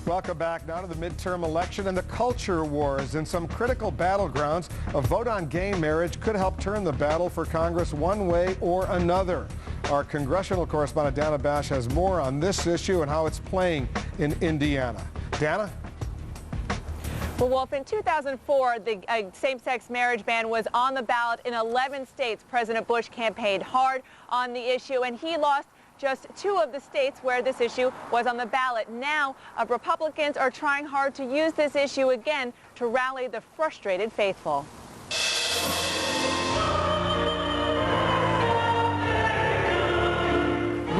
Welcome back now to the midterm election and the culture wars. In some critical battlegrounds, a vote on gay marriage could help turn the battle for Congress one way or another. Our congressional correspondent Dana Bash has more on this issue and how it's playing in Indiana. Dana? Well, Wolf, in 2004, the same-sex marriage ban was on the ballot in 11 states. President Bush campaigned hard on the issue, and he lost just 2 of the states where this issue was on the ballot. Now, Republicans are trying hard to use this issue again to rally the frustrated faithful.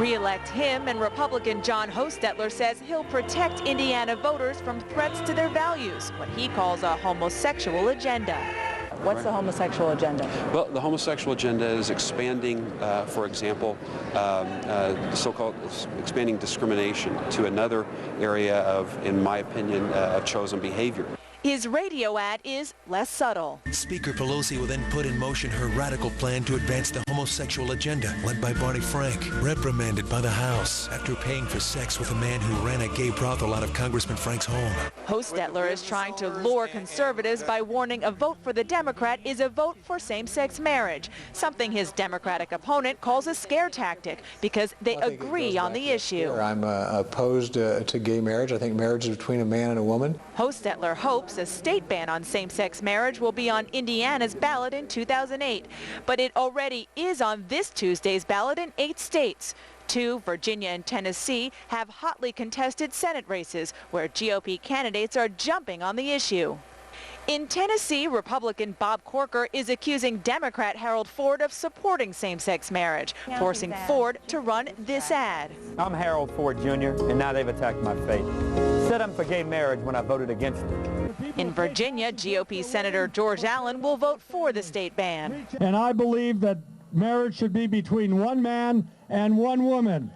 Re-elect him, and Republican John Hostetler says he'll protect Indiana voters from threats to their values, what he calls a homosexual agenda. What's the homosexual agenda? Well, the homosexual agenda is expanding, for example, so-called expanding discrimination to another area of, in my opinion, of chosen behavior. His radio ad is less subtle. Speaker Pelosi will then put in motion her radical plan to advance the homosexual agenda, led by Barney Frank, reprimanded by the House after paying for sex with a man who ran a gay brothel out of Congressman Frank's home. Hostetler is trying to lure conservatives by warning a vote for the Democrat is a vote for same-sex marriage, something his Democratic opponent calls a scare tactic because they agree on the issue. I'm opposed to gay marriage. I think marriage is between a man and a woman. Hostetler hopes a state ban on same-sex marriage will be on Indiana's ballot in 2008, but it already is on this Tuesday's ballot in 8 states. 2, Virginia and Tennessee, have hotly contested Senate races where GOP candidates are jumping on the issue. In Tennessee, Republican Bob Corker is accusing Democrat Harold Ford of supporting same-sex marriage, forcing Ford to run this ad. I'm Harold Ford Jr., and now they've attacked my faith. Said I'm for gay marriage when I voted against it. In Virginia, GOP Senator George Allen will vote for the state ban. And I believe that marriage should be between one man and one woman.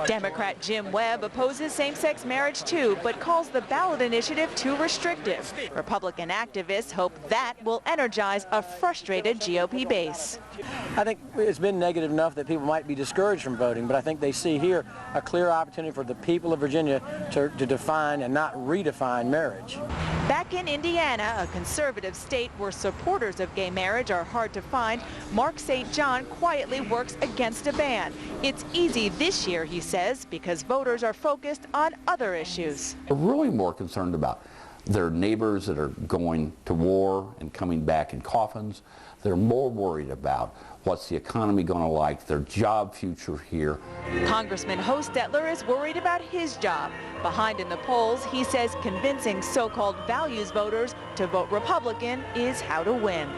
Democrat Jim Webb opposes same-sex marriage too, but calls the ballot initiative too restrictive. Republican activists hope that will energize a frustrated GOP base. I think it's been negative enough that people might be discouraged from voting, but I think they see here a clear opportunity for the people of Virginia to define and not redefine marriage. Back in Indiana, a conservative state where supporters of gay marriage are hard to find, Mark St. John quietly works against a ban. It's easy this year, he says, because voters are focused on other issues. They're really more concerned about their neighbors that are going to war and coming back in coffins. They're more worried about what's the economy going to like, their job future here. Congressman Hostetler is worried about his job. Behind in the polls, he says convincing so-called values voters to vote Republican is how to win.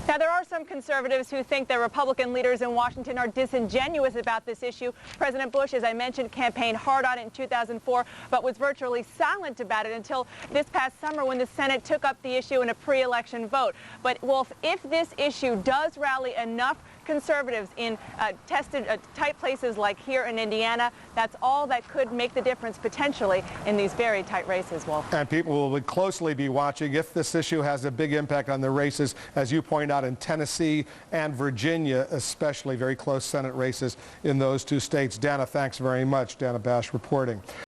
Now, there are some conservatives who think that Republican leaders in Washington are disingenuous about this issue. President Bush, as I mentioned, campaigned hard on it in 2004, but was virtually silent about it until this past summer when the Senate took up the issue in a pre-election vote. But, Wolf, if this issue does rally enough conservatives in tight places like here in Indiana, that's all that could make the difference potentially in these very tight races, Wolf. And people will closely be watching if this issue has a big impact on the races, as you point out, in Tennessee and Virginia, especially very close Senate races in those 2 states. Dana, thanks very much. Dana Bash reporting.